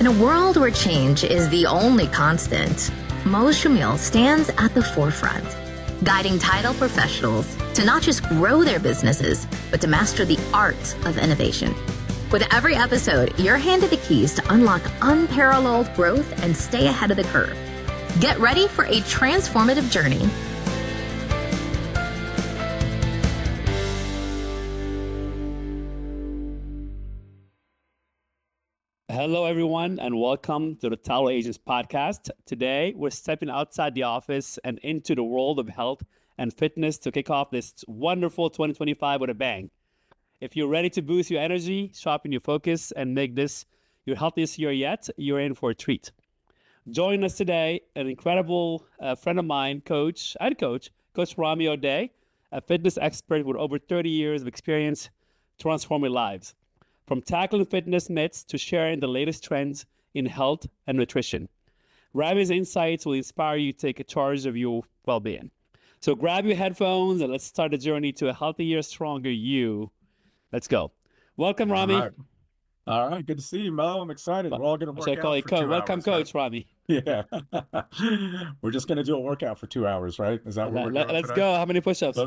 In a world where change is the only constant, Choumil stands at the forefront, guiding title professionals to not just grow their businesses, but to master the art of innovation. With every episode, you're handed the keys to unlock unparalleled growth and stay ahead of the curve. Get ready for a transformative journey. Hello, everyone, and welcome to the Total Agents podcast. Today, we're stepping outside the office and into the world of health and fitness to kick off this wonderful 2025 with a bang. If you're ready to boost your energy, sharpen your focus, and make this your healthiest year yet, you're in for a treat. Join us today, an incredible friend of mine, Coach Rami Odeh, a fitness expert with over 30 years of experience transforming lives. From tackling fitness myths to sharing the latest trends in health and nutrition. Rami's insights will inspire you to take charge of your well-being. So grab your headphones and let's start the journey to a healthier, stronger you. Let's go. Welcome, Rami. All right. Good to see you, Mo. I'm excited. We're all going to work out for 2 hours. Welcome, Coach Rami. Yeah. We're just going to do a workout for 2 hours, right? Is that what we're doing Let's today? go. How many push-ups?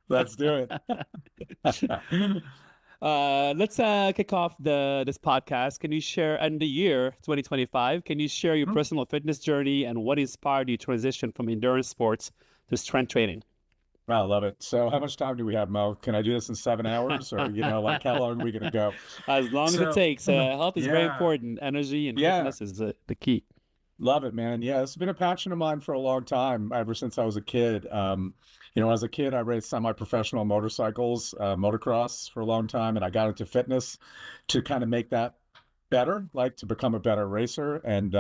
Let's do it. Let's kick off this podcast. Can you share, in the year 2025, can you share your personal fitness journey and what inspired you to transition from endurance sports to strength training? I love it. So how much time do we have, Mo? Can I do this in 7 hours or, how long are we going to go? As long as it takes. Health is very important. Energy and fitness is the key. Love it, man. Yeah, it's been a passion of mine for a long time, ever since I was a kid. As a kid, I raced semi-professional motorcycles, motocross for a long time, and I got into fitness to kind of make that better, like to become a better racer. And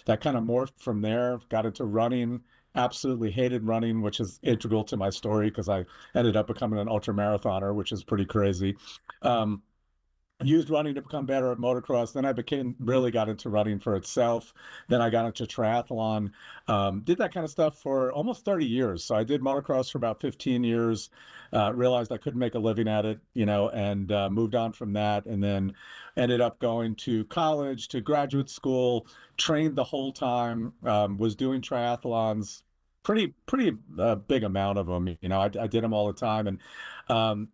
that kind of morphed from there, got into running, absolutely hated running, which is integral to my story because I ended up becoming an ultra marathoner, which is pretty crazy. Used running to become better at motocross. Then I really got into running for itself. Then I got into triathlon, did that kind of stuff for almost 30 years. So I did motocross for about 15 years, realized I couldn't make a living at it, and moved on from that. And then ended up going to college, to graduate school, trained the whole time, was doing triathlons, pretty big amount of them. I did them all the time. And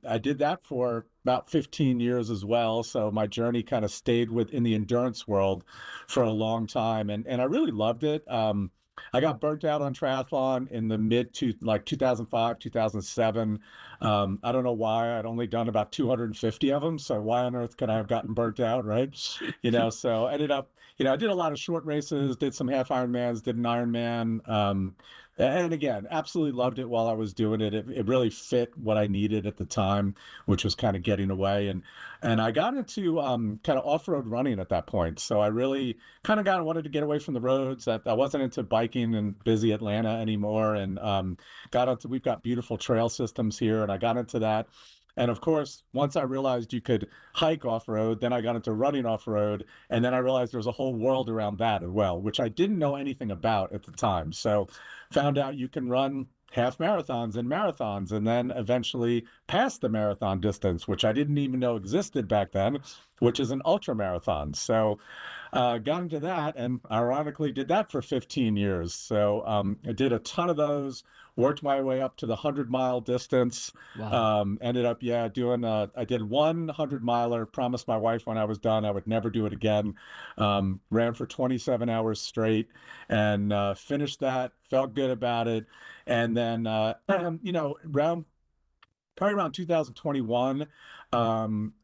I did that for about 15 years as well. So my journey kind of stayed in the endurance world for a long time. And I really loved it. I got burnt out on triathlon in the 2005, 2007. I don't know why. I'd only done about 250 of them. So why on earth could I have gotten burnt out, right? So I ended up, I did a lot of short races, did some half Ironmans, did an Ironman. And again, absolutely loved it while I was doing it. It really fit what I needed at the time, which was kind of getting away. And I got into kind of off-road running at that point. So I really kind of wanted to get away from the roads. I wasn't into biking in busy Atlanta anymore. And we've got beautiful trail systems here. And I got into that. And of course, once I realized you could hike off-road, then I got into running off-road. And then I realized there was a whole world around that as well, which I didn't know anything about at the time. So found out you can run half marathons and then eventually pass the marathon distance, which I didn't even know existed back then, which is an ultra marathon. So got into that and ironically did that for 15 years. So I did a ton of those, worked my way up to the 100-mile distance. Wow. Ended up, doing, I did one 100-miler, promised my wife when I was done I would never do it again. Ran for 27 hours straight and finished that, felt good about it. And then, probably around 2021,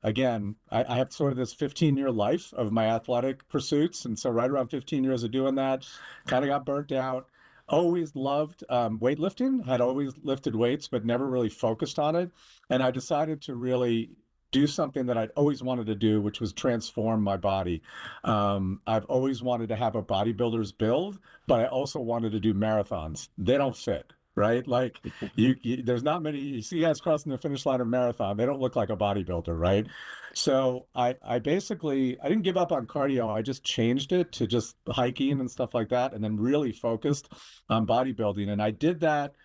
again, I have sort of this 15-year life of my athletic pursuits. And so right around 15 years of doing that, kind of got burnt out. Always loved weightlifting, had always lifted weights, but never really focused on it. And I decided to really do something that I'd always wanted to do, which was transform my body. I've always wanted to have a bodybuilder's build, but I also wanted to do marathons. They don't fit. Right? Like there's not many, you see guys crossing the finish line of marathon, they don't look like a bodybuilder, right? So I didn't give up on cardio. I just changed it to just hiking and stuff like that. And then really focused on bodybuilding. And I did that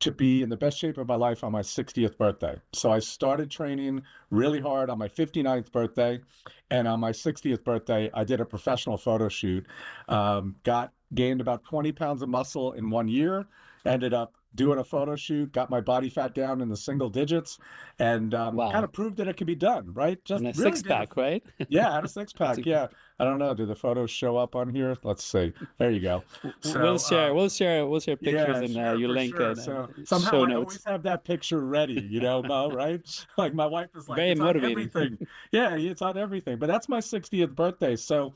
to be in the best shape of my life on my 60th birthday. So I started training really hard on my 59th birthday. And on my 60th birthday, I did a professional photo shoot, gained about 20 pounds of muscle in 1 year, ended up doing a photo shoot, got my body fat down in the single digits, and kind Wow. of proved that it could be done, right? Just And a really six did pack, right? yeah, I had a six That's pack. Yeah. I don't know. Do the photos show up on here? Let's see. There you go. we'll So, share. We'll share pictures yeah, and sure, your for link sure. and So somehow show I notes. always have that picture ready, Mo, right? Like my wife is like, Very it's on motivating. everything. Yeah, it's on everything. But that's my 60th birthday. So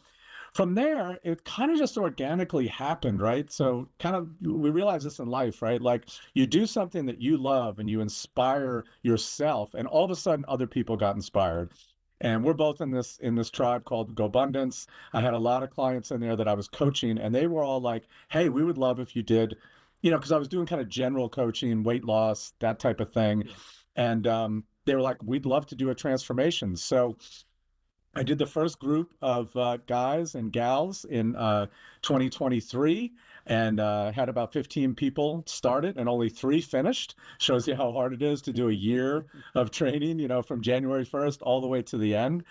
from there, it kind of just organically happened, right? So kind of we realize this in life, right? Like you do something that you love and you inspire yourself, and all of a sudden other people got inspired. And we're both in this tribe called GoBundance. I had a lot of clients in there that I was coaching, and they were all like, "Hey, we would love if you did," because I was doing kind of general coaching, weight loss, that type of thing. Yeah. And they were like, "We'd love to do a transformation." So I did the first group of guys and gals in 2023 and had about 15 people started and only 3 finished. Shows you how hard it is to do a year of training, from January 1st all the way to the end.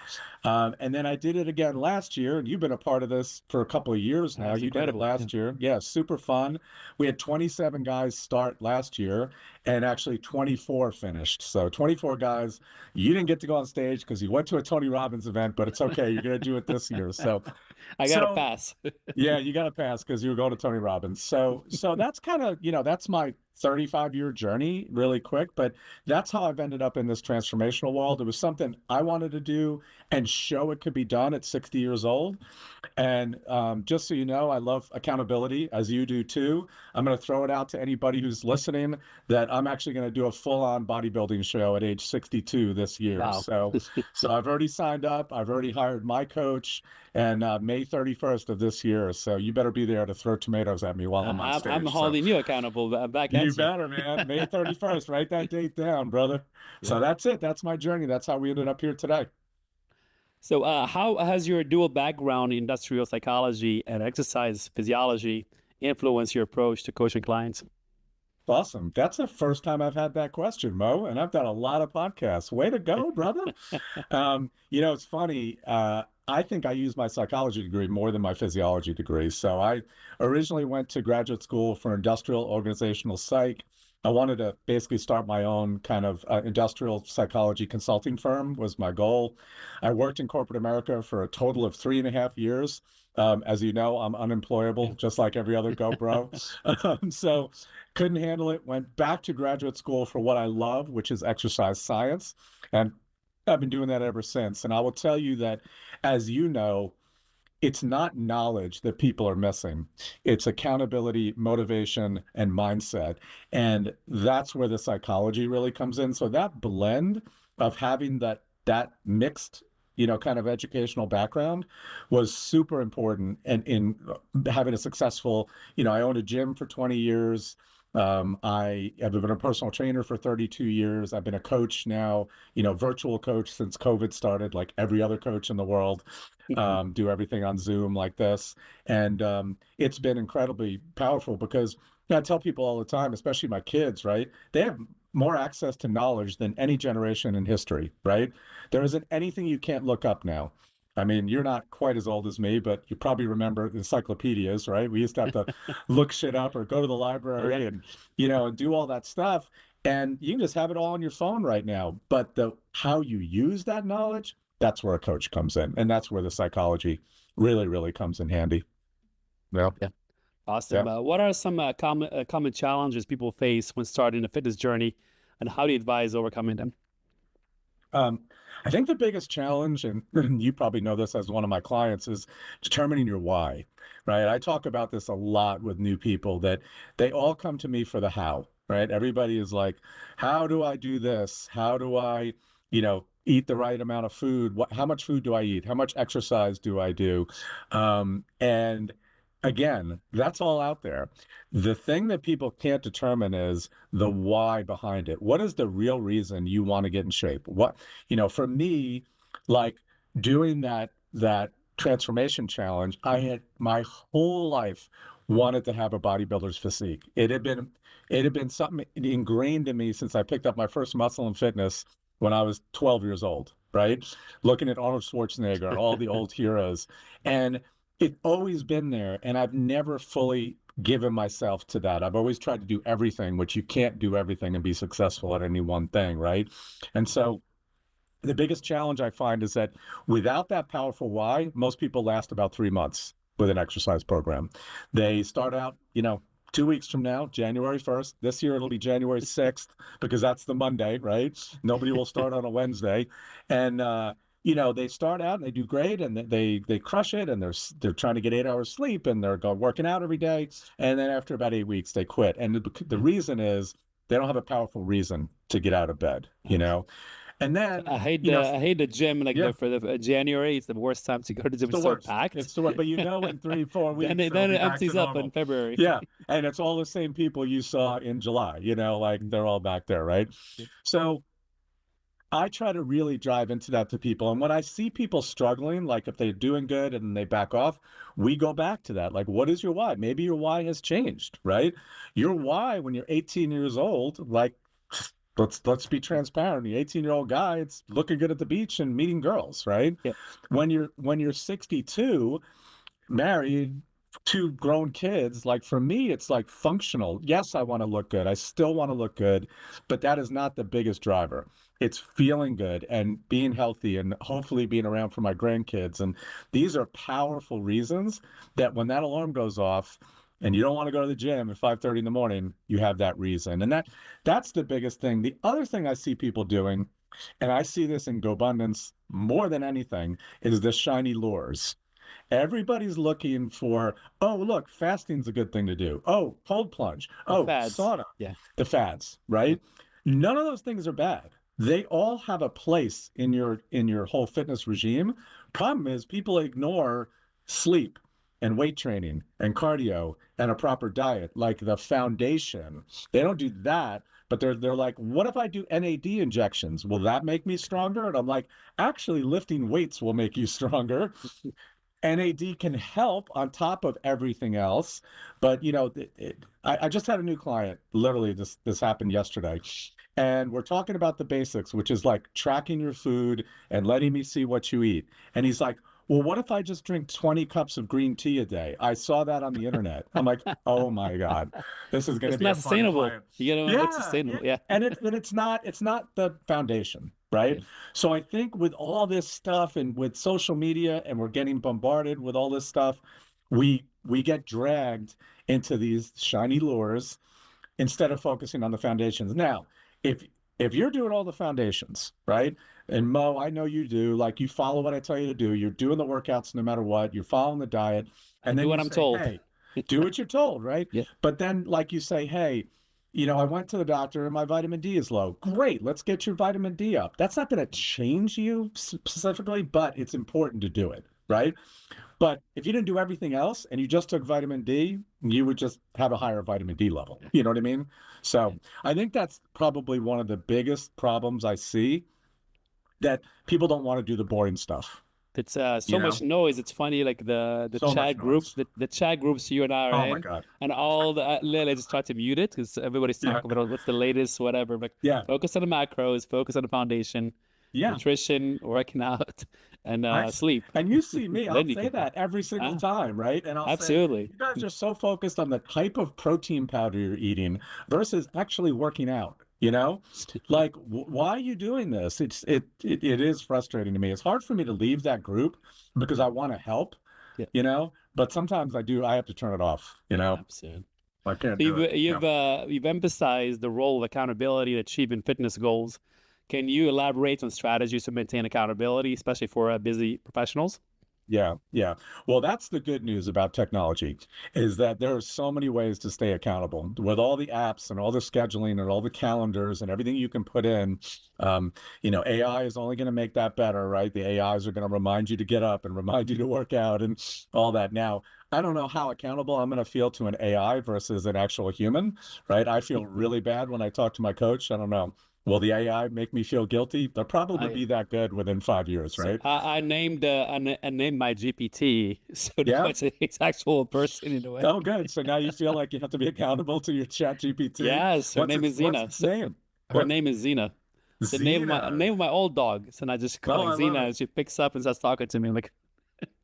And then I did it again last year, and you've been a part of this for a couple of years now. That's You did it incredible. Yeah. last year. Yeah, super fun. We had 27 guys start last year and actually 24 finished. So 24 guys. You didn't get to go on stage because you went to a Tony Robbins event, but it's okay. You're going to do it this year. So, I got to so pass. yeah, you got to pass because you were going to Tony Robbins. So that's kind of, that's my 35-year journey really quick, but that's how I've ended up in this transformational world. It was something I wanted to do and show it could be done at 60 years old. And just so you know, I love accountability, as you do too. I'm going to throw it out to anybody who's listening that I'm actually going to do a full-on bodybuilding show at age 62 this year. Wow. So I've already signed up. I've already hired my coach, and May 31st of this year. So you better be there to throw tomatoes at me while I'm on I'm stage. So holding you accountable back you at you. better, man. May 31st. Write that date down, brother. Yeah. So that's it. That's my journey. That's how we ended up here today. So, how has your dual background in industrial psychology and exercise physiology influenced your approach to coaching clients? Awesome. That's the first time I've had that question, Mo, and I've done a lot of podcasts. Way to go, brother. It's funny. I think I use my psychology degree more than my physiology degree. So I originally went to graduate school for industrial organizational psych. I wanted to basically start my own kind of industrial psychology consulting firm was my goal. I worked in corporate America for a total of 3.5 years. As you know, I'm unemployable, just like every other GoPro. So couldn't handle it. Went back to graduate school for what I love, which is exercise science. And I've been doing that ever since. And I will tell you that, as you know, it's not knowledge that people are missing. It's accountability, motivation, and mindset. And that's where the psychology really comes in. So that blend of having that mixed, kind of educational background was super important. And in having a successful, I owned a gym for 20 years. I have been a personal trainer for 32 years. I've been a coach now, virtual coach since COVID started, like every other coach in the world. Do everything on Zoom like this. And it's been incredibly powerful because I tell people all the time, especially my kids, right? They have more access to knowledge than any generation in history, right? There isn't anything you can't look up now. I mean, you're not quite as old as me, but you probably remember encyclopedias, right? We used to have to look shit up or go to the library and, and do all that stuff. And you can just have it all on your phone right now. But how you use that knowledge, that's where a coach comes in. And that's where the psychology really, really comes in handy. Yeah. Yeah. Awesome. Yeah. What are some common challenges people face when starting a fitness journey, and how do you advise overcoming them? I think the biggest challenge, and you probably know this as one of my clients, is determining your why, right? I talk about this a lot with new people that they all come to me for the how, right? Everybody is like, how do I do this? How do I, eat the right amount of food? How much food do I eat? How much exercise do I do? And again, that's all out there. The thing that people can't determine is the why behind it. What is the real reason you want to get in shape? For me, like doing that transformation challenge, I had my whole life wanted to have a bodybuilder's physique. It had been something ingrained in me since I picked up my first muscle and fitness when I was 12 years old, right? Looking at Arnold Schwarzenegger and all the old heroes. And it's always been there. And I've never fully given myself to that. I've always tried to do everything, which you can't do everything and be successful at any one thing, right? And so the biggest challenge I find is that without that powerful why, most people last about 3 months with an exercise program. They start out, 2 weeks from now, January 1st. This year it'll be January 6th because that's the Monday, right? Nobody will start on a Wednesday. And, they start out and they do great and they crush it and they're trying to get 8 hours sleep and they're working out every day. And then after about 8 weeks, they quit. And the reason is they don't have a powerful reason to get out of bed, And then I hate the gym for the January. It's the worst time to go to the gym. It's so packed. It's the worst. But in 3-4 weeks, then it empties up in February. Yeah, and it's all the same people you saw in July. They're all back there, right? Yeah. So I try to really drive into that to people. And when I see people struggling, like if they're doing good and they back off, we go back to that. Like, what is your why? Maybe your why has changed, right? Your why when you're 18 years old, like, let's be transparent. The 18-year-old guy, it's looking good at the beach and meeting girls, right? Yeah. When you're 62, married, 2 grown kids, like for me, it's like functional. Yes, I want to look good. I still want to look good, but that is not the biggest driver. It's feeling good and being healthy and hopefully being around for my grandkids. And these are powerful reasons that when that alarm goes off and you don't want to go to the gym at 5:30 in the morning, you have that reason. And that's the biggest thing. The other thing I see people doing, and I see this in GoBundance more than anything, is the shiny lures. Everybody's looking for, oh, look, fasting's a good thing to do. Oh, cold plunge. Oh, sauna. Yeah. The fads, right? None of those things are bad. They all have a place in your whole fitness regime. Problem is people ignore sleep and weight training and cardio and a proper diet, like the foundation. They don't do that, but they're like, what if I do NAD injections? Will that make me stronger? And I'm like, actually, lifting weights will make you stronger. NAD can help on top of everything else. But, I just had a new client, literally this happened yesterday. And we're talking about the basics, which is like tracking your food and letting me see what you eat. And he's like, well, what if I just drink 20 cups of green tea a day? I saw that on the internet. I'm like, oh my God, this is going to be not sustainable. It's sustainable. Yeah. And it's not the foundation, right? Yeah. So I think with all this stuff and with social media and we're getting bombarded with all this stuff, we get dragged into these shiny lures instead of focusing on the foundations. Now, if you're doing all the foundations, right? And Mo, I know you do, like you follow what I tell you to do. You're doing the workouts no matter what. You're following the diet. And then do what I'm told. Hey, do what you're told, right? Yeah. But then like you say, hey, I went to the doctor and my vitamin D is low. Great. Let's get your vitamin D up. That's not going to change you specifically, but it's important to do it, right? But if you didn't do everything else and you just took vitamin D, you would just have a higher vitamin D level. You know what I mean? So I think that's probably one of the biggest problems I see, that people don't want to do the boring stuff. It's so much noise. It's funny, like the chat groups, the chat groups you and I are in, my God. and all the I just try to mute it because everybody's talking about what's the latest, whatever. But focus on the macros, focus on the foundation, nutrition, working out, and sleep. And you see me, I'll say that every single time, right? And I'll absolutely. say, you guys are so focused on the type of protein powder you're eating versus actually working out. Like, why are you doing this? It is frustrating to me. It's hard for me to leave that group because I want to help, but sometimes I have to turn it off, Absolutely. I can't You've emphasized the role of accountability in achieving fitness goals. Can you elaborate on strategies to maintain accountability, especially for busy professionals? Yeah. Well, that's the good news about technology, is that there are so many ways to stay accountable with all the apps and all the scheduling and all the calendars and everything you can put in. AI is only going to make that better, right? The AIs are going to remind you to get up and remind you to work out and all that. Now, I don't know how accountable I'm going to feel to an AI versus an actual human, right? I feel really bad when I talk to my coach. I don't know Will the AI make me feel guilty? They'll probably be that good within 5 years, So right? I named I named my GPT, so now Yeah. it's actual person in a way. Oh, good. So now you feel like you have to be accountable to your chat GPT. Yes, her name is What's Zena. its name? Her What? name is Zena. The Xena. name of my old dog. So I just call Oh, like I love Zena, it. and she picks up and starts talking to me. I'm like,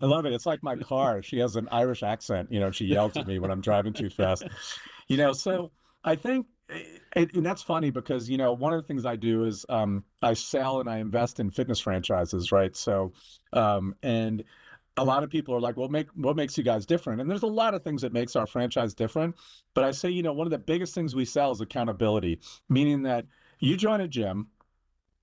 I love it. It's like my car. She has an Irish accent. She yells at me when I'm driving too fast. So I think, and that's funny because, one of the things I do is I sell and I invest in fitness franchises, right? So, and a lot of people are like, well, what makes you guys different? And there's a lot of things that makes our franchise different. But I say, one of the biggest things we sell is accountability, meaning that you join a gym,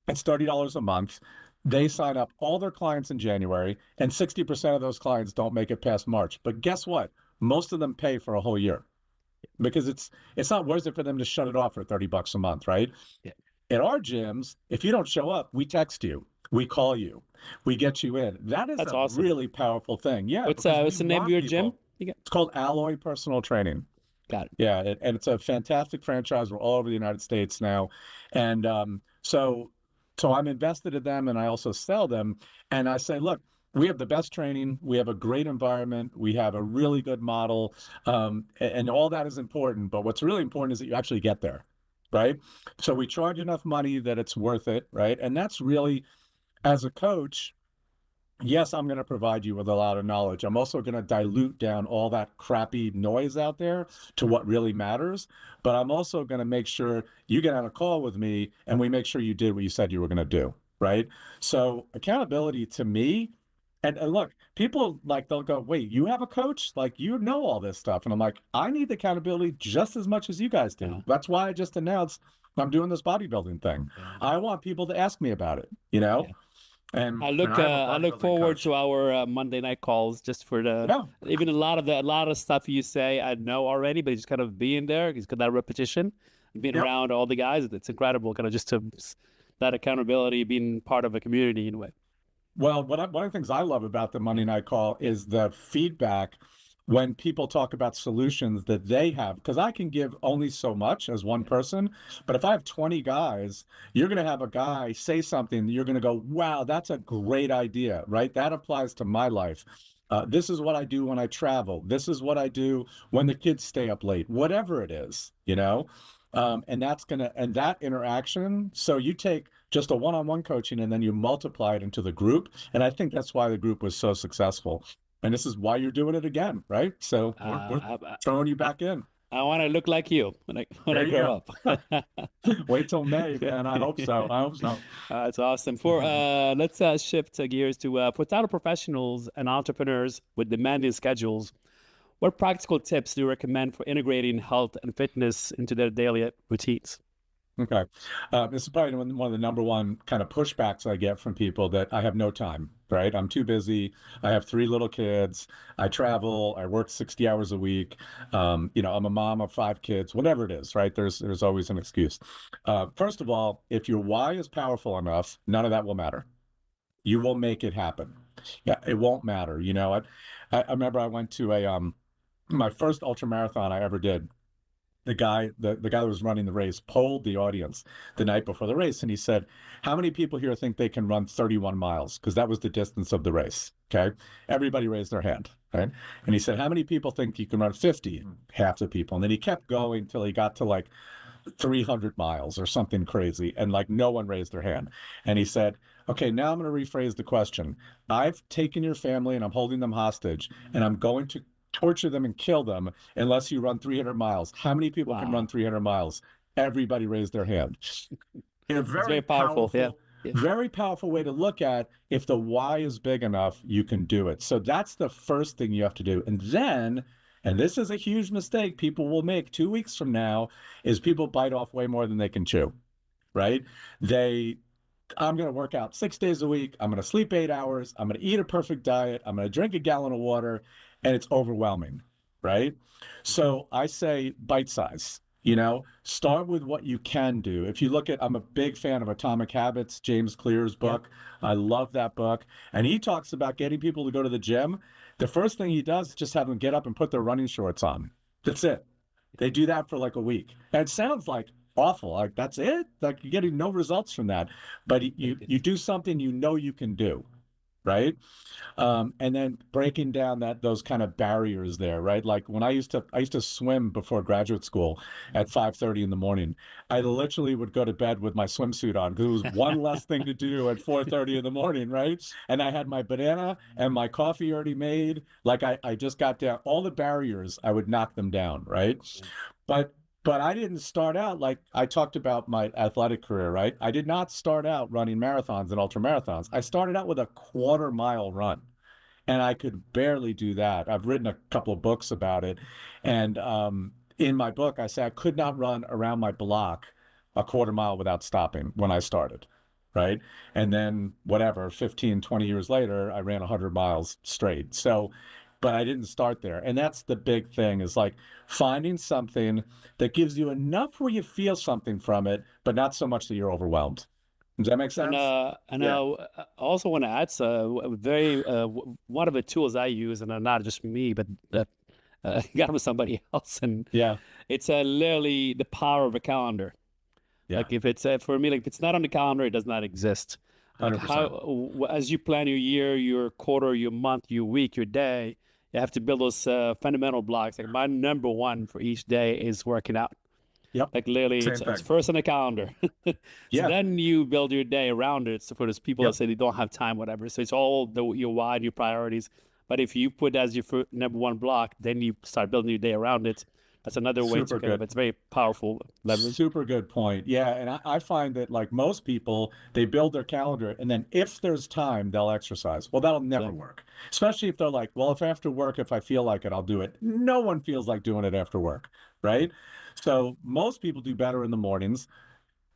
it's $30 a month. They sign up all their clients in January, and 60% of those clients don't make it past March. But guess what? Most of them pay for a whole year because it's not worth it for them to shut it off for $30 a month, right? yeah, At our gyms, if you don't show up, we text you, we call you, we get you in. That is that's a awesome. really powerful thing. Yeah, because we What's the name of want your gym? people. It's called Alloy Personal Training. Got it. Yeah, and it's a fantastic franchise. We're all over the United States now, and so I'm invested in them, and I also sell them. And I say, look, we have the best training, we have a great environment, we have a really good model, and all that is important. But what's really important is that you actually get there, right? So we charge enough money that it's worth it, right? And that's really, as a coach, yes, I'm going to provide you with a lot of knowledge. I'm also going to dilute down all that crappy noise out there to what really matters. But I'm also going to make sure you get on a call with me and we make sure you did what you said you were going to do. Right. So accountability to me, and look, people like they'll go, wait, you have a coach? Like, you know all this stuff. And I'm like, I need accountability just as much as you guys do. Yeah. That's why I just announced I'm doing this bodybuilding thing. Yeah. I want people to ask me about it, Yeah. And I I look forward to our Monday night calls just for even a lot of stuff you say I know already, but just kind of being there, it's got that repetition, being around all the guys. It's incredible, kind of just to that accountability, being part of a community in a way. Well, one of the things I love about the Monday night call is the feedback when people talk about solutions that they have, because I can give only so much as one person, but if I have 20 guys, you're going to have a guy say something, you're going to go, wow, that's a great idea, right? That applies to my life. This is what I do when I travel. This is what I do when the kids stay up late, whatever it is, and that interaction. So you take just a one-on-one coaching and then you multiply it into the group. And I think that's why the group was so successful. And this is why you're doing it again, right? So we're throwing you back in. I want to look like you when I grow up. Wait till May, man. I hope so. That's awesome. Let's shift gears to for title professionals and entrepreneurs with demanding schedules. What practical tips do you recommend for integrating health and fitness into their daily routines? Okay. This is probably one of the number one kind of pushbacks I get from people, that I have no time, right? I'm too busy. I have 3 little kids. I travel. I work 60 hours a week. I'm a mom of 5 kids, whatever it is, right? There's always an excuse. First of all, if your why is powerful enough, none of that will matter. You will make it happen. Yeah, it won't matter. I remember I went to my first ultra marathon I ever did. The guy that was running the race polled the audience the night before the race, and he said, how many people here think they can run 31 miles? Because that was the distance of the race. Okay. Everybody raised their hand. Right. And he said, how many people think you can run 50? Half the people. And then he kept going till he got to like 300 miles or something crazy. And like no one raised their hand. And he said, okay, now I'm going to rephrase the question. I've taken your family and I'm holding them hostage, and I'm going to torture them and kill them unless you run 300 miles. How many people can run 300 miles? Everybody raised their hand. In a very powerful, very powerful way to look at, if the why is big enough, you can do it. So that's the first thing you have to do. And then, and this is a huge mistake people will make 2 weeks from now, is people bite off way more than they can chew, right? I'm going to work out 6 days a week. I'm going to sleep 8 hours. I'm going to eat a perfect diet. I'm going to drink a gallon of water. And it's overwhelming, right? So I say bite size, start with what you can do. If you look at, I'm a big fan of Atomic Habits, James Clear's book. Yeah. I love that book. And he talks about getting people to go to the gym. The first thing he does is just have them get up and put their running shorts on. That's it. They do that for like a week. And it sounds like awful. Like, that's it? Like, you're getting no results from that. But you do something you know you can do, right? And then breaking down those kind of barriers there, right? Like when I used to swim before graduate school at 5:30 in the morning. I literally would go to bed with my swimsuit on because it was one less thing to do at 4:30 in the morning, right? And I had my banana and my coffee already made. Like I just got down all the barriers, I would knock them down, right? But I didn't start out like I talked about my athletic career, right? I did not start out running marathons and ultra marathons. I started out with a quarter-mile run, and I could barely do that. I've written a couple of books about it, and in my book, I say I could not run around my block a quarter mile without stopping when I started, right? And then whatever, 15, 20 years later, I ran 100 miles straight. So, but I didn't start there. And that's the big thing, is like finding something that gives you enough where you feel something from it, but not so much that you're overwhelmed. Does that make And sense? Yeah. I also want to add one of the tools I use, and not just me, but got with somebody else, and Yeah. it's literally the power of a calendar. Yeah. Like if it's for me, like if it's not on the calendar, it does not exist. Like 100%. as you plan your year, your quarter, your month, your week, your day, you have to build those fundamental blocks. Like my number one for each day is working out. Yep. Like literally, Same it's thing. first on the calendar. So Yeah. then you build your day around it. So for those people that Yep. say they don't have time, whatever. So it's all your why and your priorities. But if you put that as your number one block, then you start building your day around it. That's another way to Super kind of, good. it's very powerful leverage. Super good point. Yeah. And I find that like most people, they build their calendar and then if there's time, they'll exercise. Well, that'll never So, work. Especially if they're like, well, if after work, if I feel like it, I'll do it. No one feels like doing it after work, right? So most people do better in the mornings.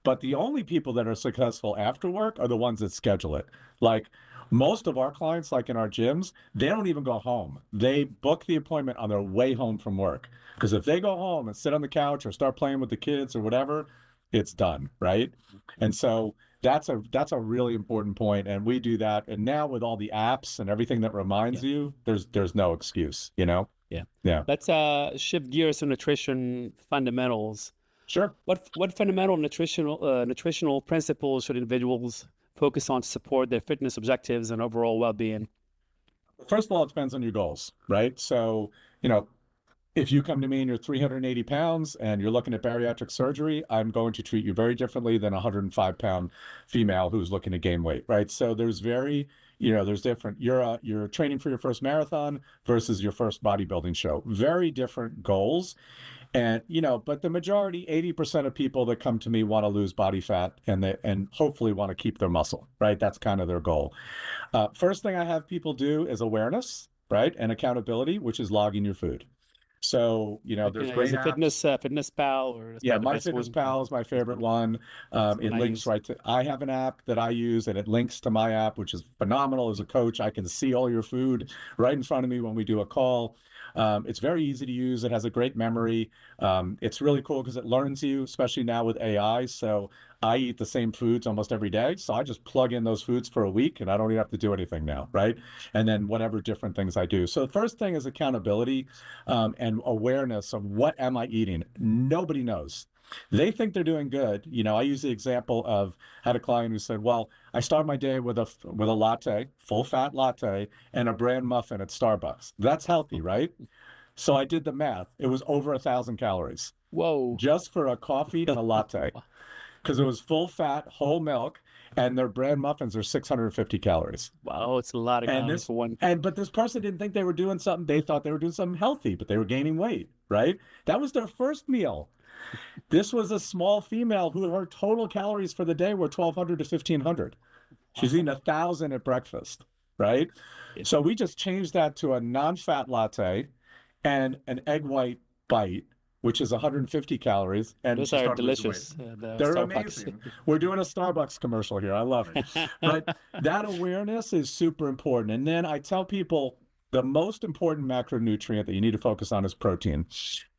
But the only people that are successful after work are the ones that schedule it. Like most of our clients, like in our gyms, they don't even go home. They book the appointment on their way home from work. Because if they go home and sit on the couch or start playing with the kids or whatever, it's done, right? And so that's a really important point. And we do that. And now with all the apps and everything that yeah. reminds you, there's no excuse, you know? Yeah. Yeah. Let's shift gears to nutrition fundamentals. Sure. What fundamental nutritional principles should individuals focus on to support their fitness objectives and overall well-being? First of all, it depends on your goals, right? So, if you come to me and you're 380 pounds and you're looking at bariatric surgery, I'm going to treat you very differently than a 105-pound female who's looking to gain weight, right? So there's there's different. You're training for your first marathon versus your first bodybuilding show. Very different goals. And, but the majority, 80% of people that come to me want to lose body fat and hopefully want to keep their muscle, right? That's kind of their goal. First thing I have people do is awareness, right? And accountability, which is logging your food. So, there's great Is it apps. Fitness Pal, or is Yeah, that the My best Fitness one? Pal is my favorite one. That's the one It I links use. right to, I have an app that I use and it links to my app, which is phenomenal. As a coach, I can see all your food right in front of me when we do a call. It's very easy to use. It has a great memory. It's really cool because it learns you, especially now with AI. So I eat the same foods almost every day. So I just plug in those foods for a week and I don't even have to do anything now, right? And then whatever different things I do. So the first thing is accountability and awareness of what am I eating? Nobody knows. They think they're doing good. I use the example of had a client who said, "Well, I start my day with a latte, full fat latte, and a bran muffin at Starbucks. That's healthy, right?" So I did the math. It was over 1,000 calories Whoa. just for a coffee and a latte because it was full fat, whole milk, and their bran muffins are 650 calories. Wow, it's a lot of And calories for one. but this person didn't think they were doing something. They thought they were doing something healthy, but they were gaining weight, right? That was their first meal. This was a small female who her total calories for the day were 1,200 to 1,500. She's eating 1,000 at breakfast, right? Yeah. So we just changed that to a non-fat latte and an egg white bite, which is 150 calories, and Those she are started losing weight. delicious. The They're Starbucks. amazing. We're doing a Starbucks commercial here. I love it. But that awareness is super important. And then I tell people the most important macronutrient that you need to focus on is protein.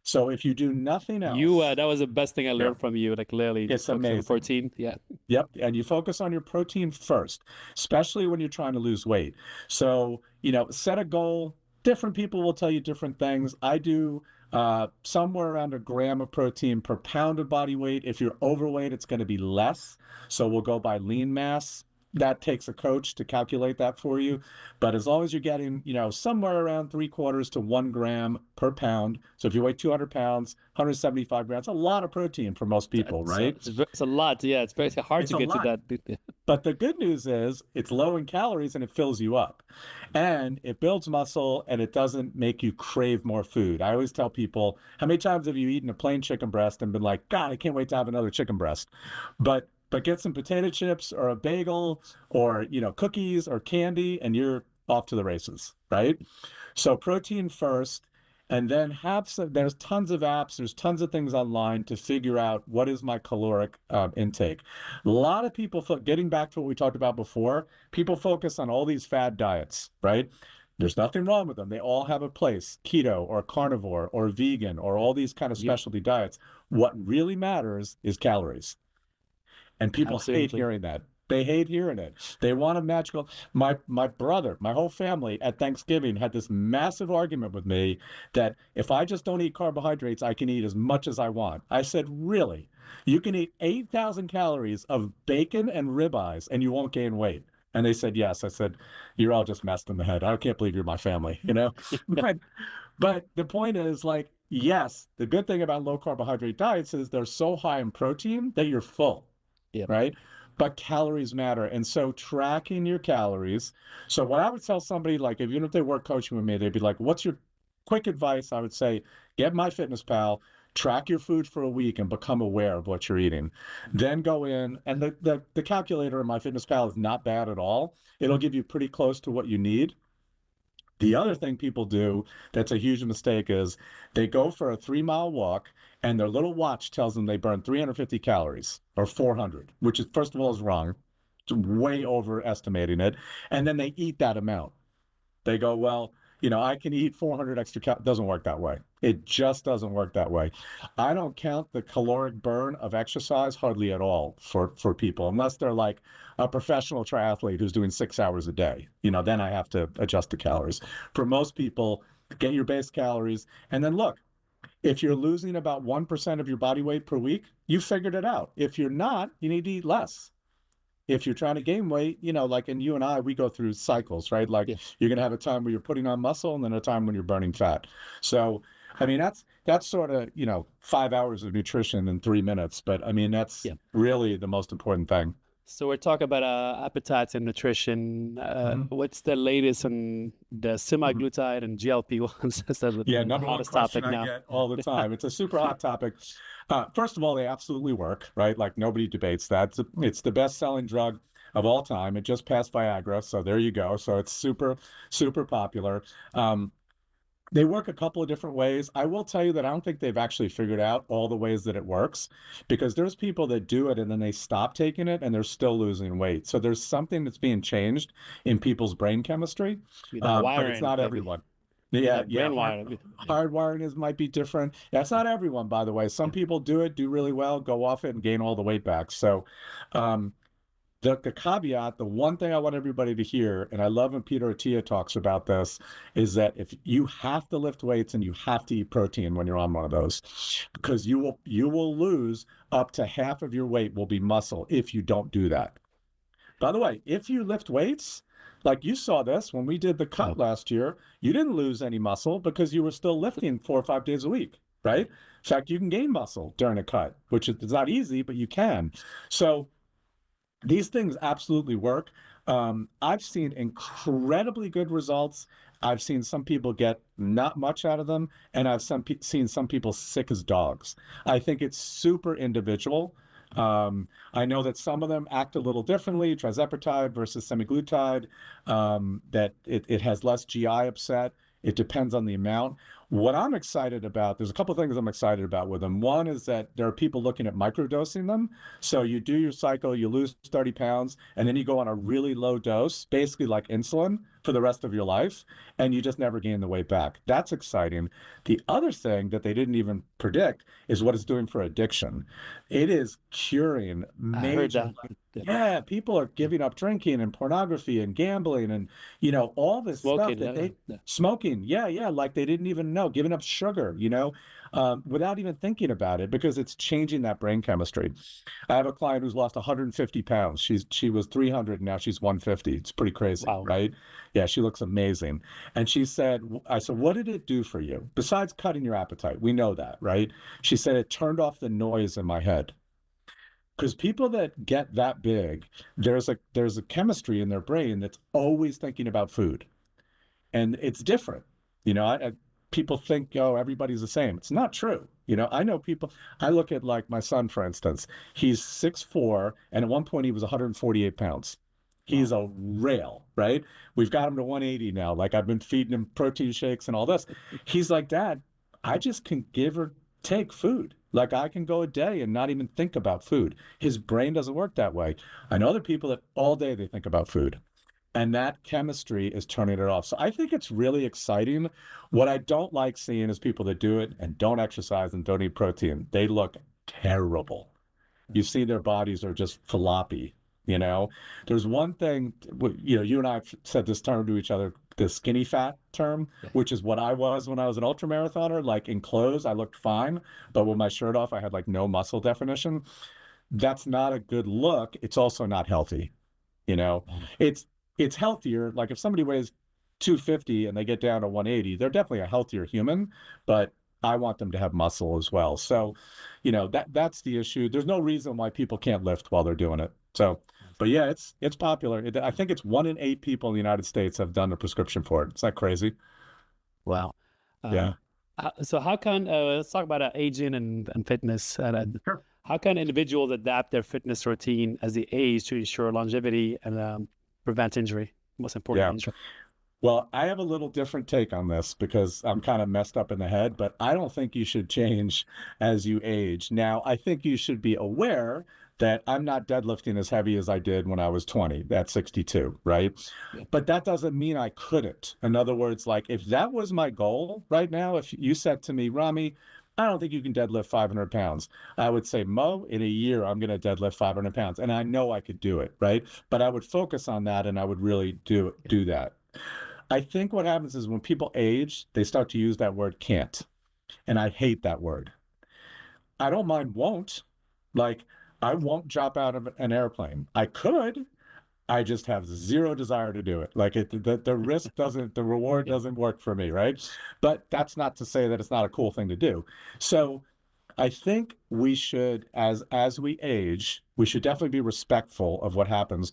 So if you do nothing else, That was the best thing I yeah, learned from you. Like literally, it's focus on amazing. protein. Yeah. Yep. And you focus on your protein first, especially when you're trying to lose weight. So, set a goal. Different people will tell you different things. I do somewhere around a gram of protein per pound of body weight. If you're overweight, it's going to be less. So we'll go by lean mass. That takes a coach to calculate that for you. But as long as you're getting, somewhere around 3/4 to 1 gram per pound. So if you weigh 200 pounds, 175 grams, a lot of protein for most people, right? It's a lot. Yeah, it's very hard It's to a get to lot. that. But the good news is it's low in calories and it fills you up. And it builds muscle and it doesn't make you crave more food. I always tell people, how many times have you eaten a plain chicken breast and been like, God, I can't wait to have another chicken breast? But get some potato chips or a bagel or, cookies or candy and you're off to the races, right? So protein first, and then there's tons of apps, there's tons of things online to figure out what is my caloric intake. A lot of people, getting back to what we talked about before, people focus on all these fad diets, right? There's nothing wrong with them. They all have a place, keto or carnivore or vegan or all these kind of specialty diets. What really matters is calories. And people hate hearing that. They hate hearing it. They want a magical. My brother, my whole family at Thanksgiving had this massive argument with me that if I just don't eat carbohydrates, I can eat as much as I want. I said, really? You can eat 8,000 calories of bacon and ribeyes and you won't gain weight. And they said, yes. I said, you're all just messed in the head. I can't believe you're my family, But the point is, like, yes, the good thing about low carbohydrate diets is they're so high in protein that you're full. Yep. Right? But calories matter. And so tracking your calories. So what I would tell somebody, like, even if they work coaching with me, they'd be like, what's your quick advice? I would say, get MyFitnessPal, track your food for a week and become aware of what you're eating. Then go in, and the calculator in MyFitnessPal is not bad at all. It'll give you pretty close to what you need. The other thing people do that's a huge mistake is they go for a 3-mile walk and their little watch tells them they burn 350 calories or 400, which is, first of all, is wrong. It's way overestimating it. And then they eat that amount. They go, well, I can eat 400 extra calories. It doesn't work that way. It just doesn't work that way. I don't count the caloric burn of exercise hardly at all for people, unless they're like a professional triathlete who's doing 6 hours a day. Then I have to adjust the calories. For most people, get your base calories and then look. If you're losing about 1% of your body weight per week, you figured it out. If you're not, you need to eat less. If you're trying to gain weight, like in you and I, we go through cycles, right? Like you're going to have a time where you're putting on muscle and then a time when you're burning fat. So, I mean, that's sort of, 5 hours of nutrition in 3 minutes. But I mean, that's really the most important thing. So we're talking about appetite and nutrition. What's the latest on the semaglutide and GLP-1s? That's the number one question I get all the time. It's a super hot topic. First of all, they absolutely work, right? Like nobody debates that. It's the best-selling drug of all time. It just passed Viagra, so there you go. So it's super, super popular. They work a couple of different ways. I will tell you that I don't think they've actually figured out all the ways that it works, because there's people that do it and then they stop taking it and they're still losing weight. So there's something that's being changed in people's brain chemistry, but it's not everyone. Hardwiring might be different. That's not everyone, by the way. Some people do really well, go off it and gain all the weight back. So the caveat, the one thing I want everybody to hear, and I love when Peter Attia talks about this, is that if you have to lift weights and you have to eat protein when you're on one of those, because you will lose up to half of your weight will be muscle if you don't do that. By the way, if you lift weights, like you saw this when we did the cut last year, you didn't lose any muscle because you were still lifting 4 or 5 days a week, right? In fact, you can gain muscle during a cut, which is not easy, but you can. So these things absolutely work. I've seen incredibly good results. I've seen some people get not much out of them, and I've seen some people sick as dogs. I think it's super individual. I know that some of them act a little differently, tirzepatide versus semaglutide, that it has less GI upset. It depends on the amount. What I'm excited about, there's a couple of things I'm excited about with them. One is that there are people looking at microdosing them. So you do your cycle, you lose 30 pounds, and then you go on a really low dose, basically like insulin, for the rest of your life, and you just never gain the weight back. That's exciting. The other thing that they didn't even predict is what it's doing for addiction. It is curing major Yeah, people are giving up drinking and pornography and gambling and, all this stuff Smoking. that they smoking. Yeah, yeah, like they didn't even know, giving up sugar, without even thinking about it because it's changing that brain chemistry. I have a client who's lost 150 pounds. She was 300, now she's 150. It's pretty crazy, Wow. right? Yeah, she looks amazing. And I said, what did it do for you? Besides cutting your appetite, we know that, right? She said it turned off the noise in my head. Because people that get that big, there's a chemistry in their brain that's always thinking about food, and it's different. People think, oh, everybody's the same. It's not true. I know people. I look at like my son, for instance. He's 6'4", and at one point he was 148 pounds. He's a rail, right? We've got him to 180 now. Like I've been feeding him protein shakes and all this. He's like, Dad, I just can give or take food. Like I can go a day and not even think about food. His brain doesn't work that way. I know other people that all day they think about food. And that chemistry is turning it off. So I think it's really exciting. What I don't like seeing is people that do it and don't exercise and don't eat protein. They look terrible. You see their bodies are just floppy. There's one thing, you and I have said this term to each other, the skinny fat term, which is what I was when I was an ultramarathoner. Like in clothes, I looked fine, but with my shirt off, I had like no muscle definition. That's not a good look. It's also not healthy. It's healthier. Like if somebody weighs 250 and they get down to 180, they're definitely a healthier human, but I want them to have muscle as well. So, that's the issue. There's no reason why people can't lift while they're doing it. So, but yeah, it's popular. I think it's 1 in 8 people in the United States have done a prescription for it. Is that crazy? Wow. Yeah. So how can let's talk about aging and fitness. Sure. How can individuals adapt their fitness routine as they age to ensure longevity and prevent injury? Most important, injury. Well, I have a little different take on this because I'm kind of messed up in the head, but I don't think you should change as you age. Now, I think you should be aware that I'm not deadlifting as heavy as I did when I was 20, that's 62, right? Yeah. But that doesn't mean I couldn't. In other words, like if that was my goal right now, if you said to me, Rami, I don't think you can deadlift 500 pounds. I would say, Mo, in a year, I'm going to deadlift 500 pounds. And I know I could do it, right? But I would focus on that and I would really do that. I think what happens is when people age, they start to use that word can't. And I hate that word. I don't mind won't. Like, I won't drop out of an airplane. I could. I just have zero desire to do it. Like the risk doesn't, the reward doesn't work for me, right? But that's not to say that it's not a cool thing to do. So I think we should, as we age, we should definitely be respectful of what happens.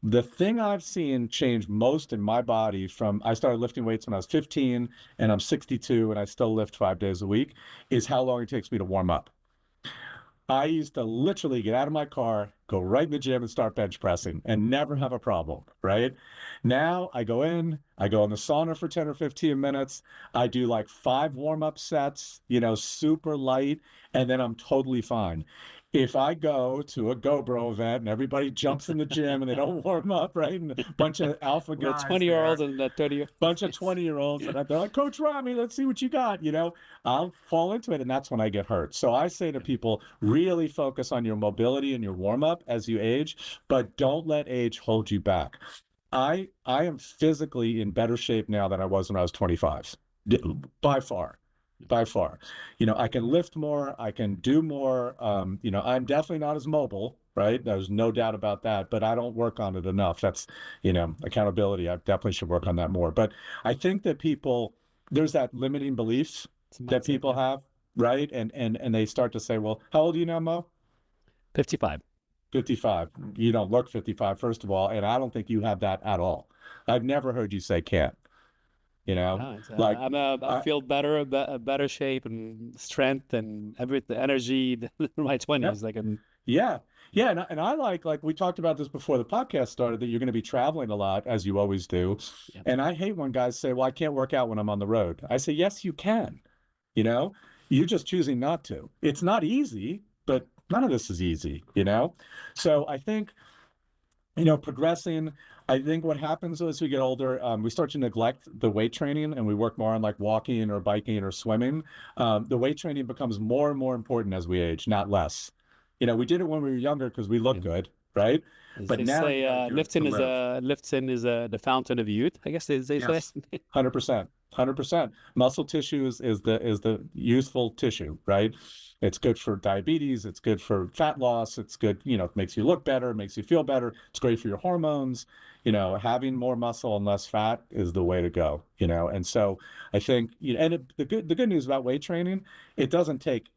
The thing I've seen change most in my body from I started lifting weights when I was 15 and I'm 62 and I still lift 5 days a week is how long it takes me to warm up. I used to literally get out of my car, go right in the gym and start bench pressing and never have a problem, right? Now I go in the sauna for 10 or 15 minutes. I do like 5 warm-up sets, super light, and then I'm totally fine. If I go to a GoBro event and everybody jumps in the gym and they don't warm up, right? And a bunch of alpha guys, 20-year-olds and 30-year-olds, bunch of 20-year-olds, and they're like, Coach Rami, let's see what you got. I'll fall into it, and that's when I get hurt. So I say to people, really focus on your mobility and your warm up as you age, but don't let age hold you back. I am physically in better shape now than I was when I was 25, by far. I can lift more, I can do more. I'm definitely not as mobile, right? There's no doubt about that, but I don't work on it enough. That's, accountability. I definitely should work on that more. But I think that there's that limiting beliefs that people have, right? And they start to say, well, how old are you now, Mo? 55. 55. You don't look 55, first of all, and I don't think you have that at all. I've never heard you say can't. I feel better, better shape and strength and the energy than in my 20s. Yeah. And I like we talked about this before the podcast started, that you're going to be traveling a lot, as you always do. Yeah. And I hate when guys say, well, I can't work out when I'm on the road. I say, yes, you can. You're just choosing not to. It's not easy, but none of this is easy, So I think, progressing, I think what happens as we get older, we start to neglect the weight training and we work more on like walking or biking or swimming. The weight training becomes more and more important as we age, not less. We did it when we were younger because we looked good, right? But They now you say got to do it to live. lifting is the fountain of youth. I guess they say. Yes, 100%. 100%. Muscle tissue is the useful tissue, right? It's good for diabetes. It's good for fat loss. It's good, it makes you look better, makes you feel better. It's great for your hormones. Having more muscle and less fat is the way to go, And so I think, the good news about weight training, it doesn't take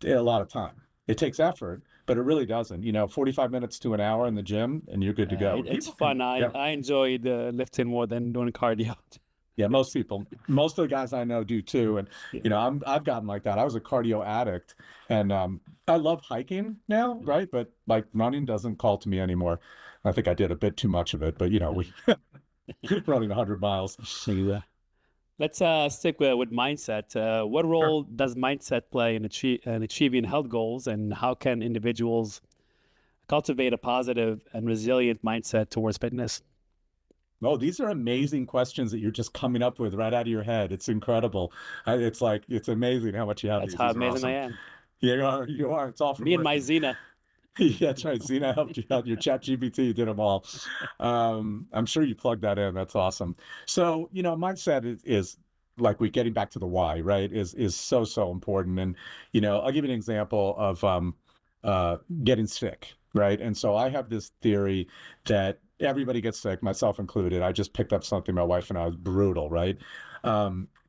a lot of time. It takes effort, but it really doesn't. 45 minutes to an hour in the gym and you're good to go. It's People can, fun. yeah. I enjoy the lifting more than doing cardio. Yeah, most people, most of the guys I know do too. And Yeah. I've gotten like that. I was a cardio addict, and I love hiking now, right? But like running doesn't call to me anymore. I think I did a bit too much of it, but we running 100 miles. Let's stick with mindset. What Sure. role does mindset play in achieving health goals, and how can individuals cultivate a positive and resilient mindset towards fitness? Oh, these are amazing questions that you're just coming up with right out of your head. It's incredible. It's amazing how much you have That's these. how These are amazing I awesome. am. You are, you are. It's all from Me and my listening. Xena. Yeah, that's right. Zena helped you out. Your chat GPT did them all. I'm sure you plugged that in. That's awesome. So, mindset is like we getting back to the why, right? Is so, so important. And, I'll give you an example of getting sick, right? And so I have this theory that everybody gets sick, myself included. I just picked up something my wife and I was brutal, right?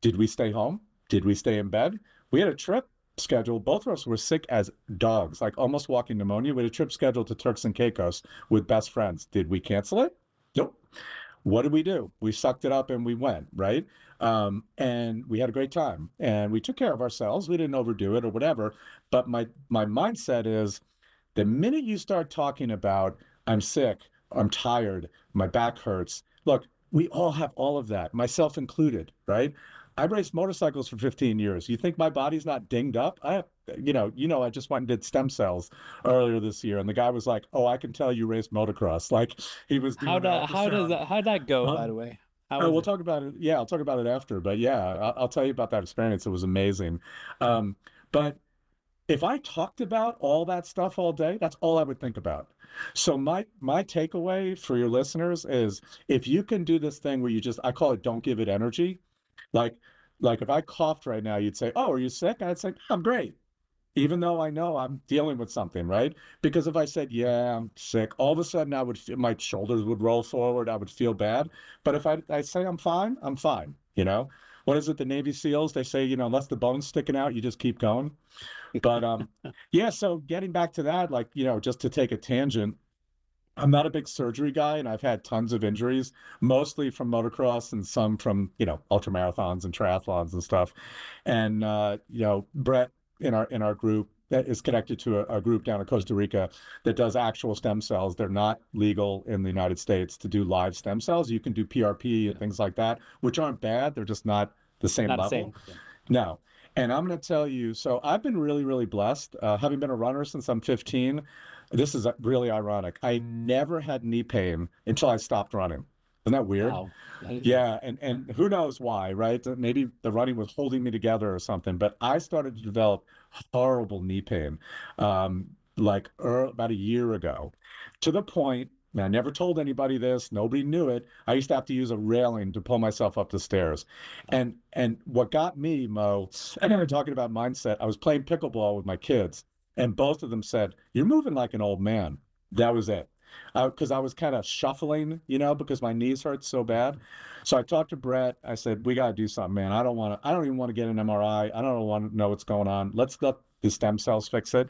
Did we stay home? Did we stay in bed? We had a trip scheduled. Both of us were sick as dogs, like almost walking pneumonia. We had a trip scheduled to Turks and Caicos with best friends. Did we cancel it? Nope. What did we do? We sucked it up and we went, right? And we had a great time and we took care of ourselves. We didn't overdo it or whatever. But my mindset is the minute you start talking about, I'm sick, I'm tired, my back hurts. Look, we all have all of that, myself included, right? I raced motorcycles for 15 years. You think my body's not dinged up? I just went and did stem cells earlier this year, and the guy was like, "Oh, I can tell you raced motocross." Like he was doing an ultrasound. How'd that go, by Um, the way? How oh, was we'll it? talk about it. Yeah, I'll talk about it after. But yeah, I'll tell you about that experience. It was amazing. But if I talked about all that stuff all day, that's all I would think about. So my takeaway for your listeners is if you can do this thing where I call it don't give it energy. Like like if I coughed right now, you'd say, "Oh, are you sick?" I'd say, "I'm great." Even though I know I'm dealing with something, right? Because if I said, "Yeah, I'm sick," all of a sudden I would feel my shoulders would roll forward, I would feel bad. But if I say I'm fine, I'm fine, What is it, the Navy SEALs? They say, unless the bone's sticking out, you just keep going. But yeah, so getting back to that, like, just to take a tangent, I'm not a big surgery guy, and I've had tons of injuries, mostly from motocross and some from, ultra marathons and triathlons and stuff. And Brett in our group that is connected to a group down in Costa Rica that does actual stem cells. They're not legal in the United States to do live stem cells. You can do PRP and things like that, which aren't bad. They're just not the same Not the level. same. Yeah. No. And I'm going to tell you, so I've been really, really blessed. Having been a runner since I'm 15, this is really ironic. I never had knee pain until I stopped running. Isn't that weird? Wow. Yeah, and who knows why, right? Maybe the running was holding me together or something, but I started to develop horrible knee pain like about a year ago, to the point, and I never told anybody this, nobody knew it. I used to have to use a railing to pull myself up the stairs. And what got me, Mo, and we were talking about mindset, I was playing pickleball with my kids, and both of them said, "You're moving like an old man." That was it. Because I was kind of shuffling, because my knees hurt so bad. So I talked to Brett. I said, "We got to do something, man. I don't even want to get an MRI. I don't want to know what's going on. Let's let the stem cells fix it."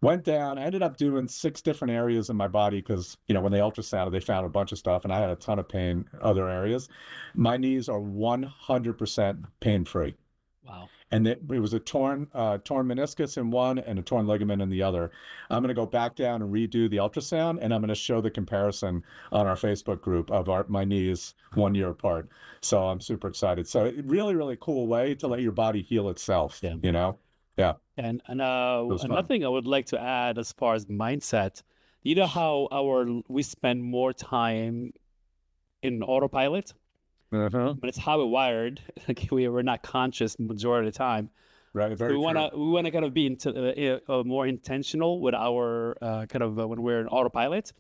Went down. I ended up doing 6 different areas in my body because, when they ultrasounded, they found a bunch of stuff and I had a ton of pain other areas. My knees are 100% pain-free. Wow. And it was a torn meniscus in one and a torn ligament in the other. I'm going to go back down and redo the ultrasound, and I'm going to show the comparison on our Facebook group of my knees 1 year apart. So I'm super excited. So really, really cool way to let your body heal itself, Yeah. Yeah. And was another fun. thing I would like to add as far as mindset, you know how we spend more time in autopilot, Uh-huh. but it's how we're wired. Like we're not conscious majority of the time. right? So Very we true. want to kind of be more intentional with our when we're in autopilot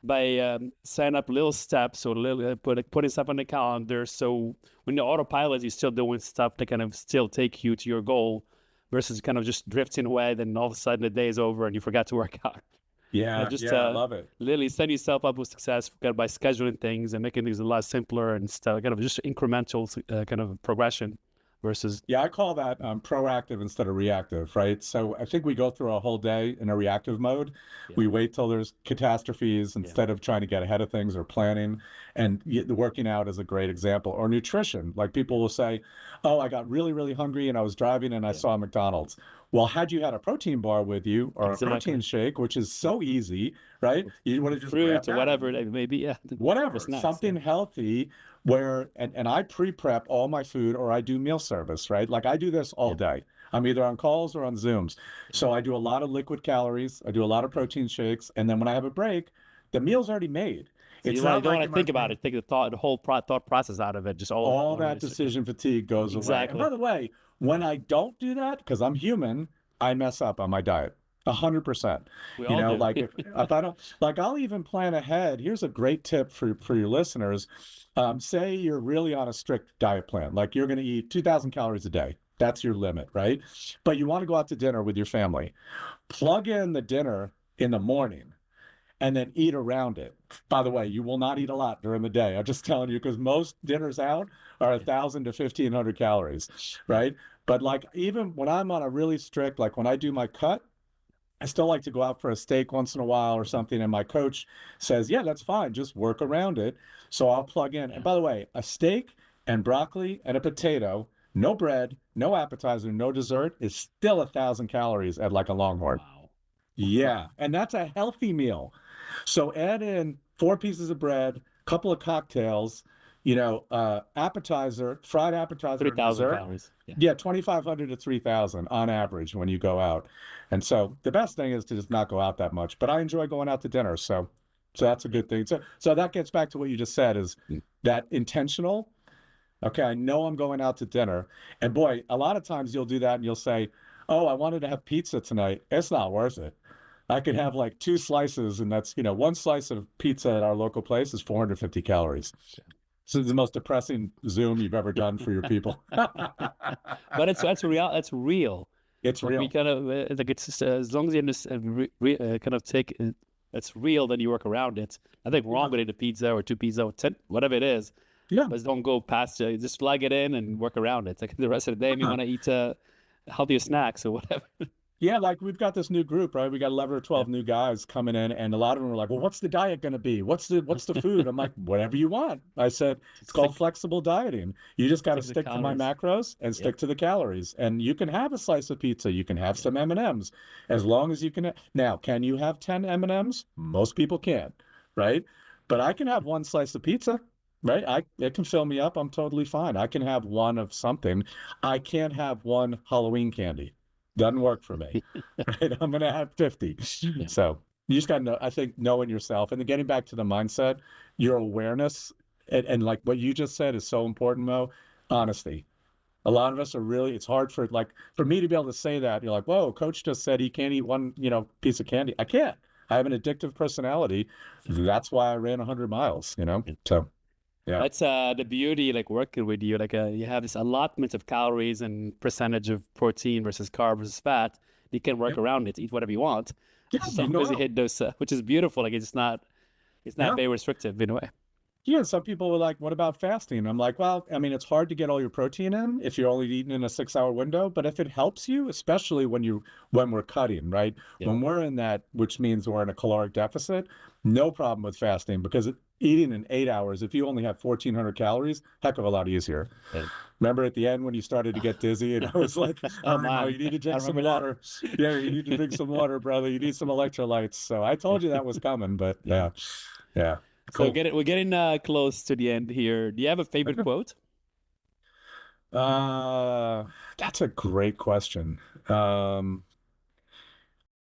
by setting up little steps or putting stuff on the calendar. So when you're autopilot, you're still doing stuff that kind of still take you to your goal versus kind of just drifting away. Then all of a sudden the day is over and you forgot to work out. Yeah, Just I love it. literally set yourself up with success by scheduling things and making things a lot simpler and stuff, kind of just incremental kind of progression versus. Yeah, I call that proactive instead of reactive, right? So I think we go through a whole day in a reactive mode. Yeah. We wait till there's catastrophes Yeah. instead of trying to get ahead of things or planning. And the working out is a great example. Or nutrition. Like people will say, oh, I got really, really hungry and I was driving and I Yeah. saw McDonald's. Well, had you had a protein bar with you or a Exactly. protein shake, which is so easy, right? You want to just grab fruit or that. whatever it may be, yeah. Whatever, Snacks, something healthy where, and I pre-prep all my food or I do meal service, right? Like I do this all day. I'm either on calls or on Zooms. So I do a lot of liquid calories. I do a lot of protein shakes. And then when I have a break, the meal's already made. So It's you not don't like want to think about it, take the whole thought process out of it, just all that decision fatigue goes away. Exactly. And by the way, when I don't do that, because I'm human, I mess up on my diet. 100%. We You all know, do. like if I don't, like I'll even plan ahead. Here's a great tip for your listeners. Say you're really on a strict diet plan, like you're going to eat 2,000 calories a day. That's your limit, right? But you want to go out to dinner with your family. Plug in the dinner in the morning and then eat around it. By the way, you will not eat a lot during the day. I'm just telling you, because most dinners out are 1,000 to 1,500 calories, right? But like even when I'm on a really strict, like when I do my cut, I still like to go out for a steak once in a while or something. And my coach says, yeah, that's fine. Just work around it. So I'll plug in. And by the way, a steak and broccoli and a potato, no bread, no appetizer, no dessert is still 1,000 calories at like a Longhorn. Wow. Yeah. And that's a healthy meal. So add in 4 pieces of bread, couple of cocktails, appetizer, fried appetizer, 3,000 calories. Yeah, 2,500 to 3,000 on average when you go out. And so the best thing is to just not go out that much. But I enjoy going out to dinner, so that's a good thing. So that gets back to what you just said, is that intentional. Okay, I know I'm going out to dinner. And boy, a lot of times you'll do that and you'll say, oh, I wanted to have pizza tonight. It's not worth it. I could have like 2 slices, and that's, one slice of pizza at our local place is 450 calories. So it's the most depressing Zoom you've ever done for your people. But that's real. That's real. It's real. We kind of like it's as long as you just kind of take it's real, then you work around it. I think wrong with it, a pizza or 2 pizza or 10, whatever it is. Yeah. But don't go past it. Just plug it in and work around it. Like the rest of the day, if you want to eat healthier snacks or whatever. Yeah, like we've got this new group, right? We got 11 or 12 new guys coming in, and a lot of them are like, well, what's the diet going to be? What's the food? I'm like, whatever you want. I said, it's called flexible dieting. You just got to stick to my macros and stick to the calories. And you can have a slice of pizza. You can have some M&Ms as long as you can. Now, can you have 10 M&Ms? Most people can't, right? But I can have 1 slice of pizza, right? It can fill me up. I'm totally fine. I can have 1 of something. I can't have 1 Halloween candy. Doesn't work for me. Right? I'm going to have 50. Yeah. So you just got to know, I think, knowing yourself. And then getting back to the mindset, your awareness, and like what you just said is so important, Mo, honesty. A lot of us are really, it's hard for me to be able to say that. You're like, whoa, coach just said he can't eat 1, piece of candy. I can't. I have an addictive personality. That's why I ran 100 miles, So. Yeah. That's the beauty, like working with you. Like you have this allotment of calories and percentage of protein versus carb versus fat. You can work around it, eat whatever you want. Yeah, As long as you hit those, which is beautiful. Like it's not very restrictive in a way. Yeah, some people were like, what about fasting? I'm like, well, I mean, it's hard to get all your protein in if you're only eating in a 6-hour window. But if it helps you, especially when we're cutting, right? Yeah. When we're in that, which means we're in a caloric deficit, no problem with fasting, because eating in 8 hours, if you only have 1,400 calories, heck of a lot easier. Yeah. Remember at the end when you started to get dizzy and I was like, oh, you need to drink some water. Yeah, you need to drink some water, brother. You need some electrolytes. So I told you that was coming, but yeah. Cool. So we're getting close to the end here. Do you have a favorite quote? That's a great question.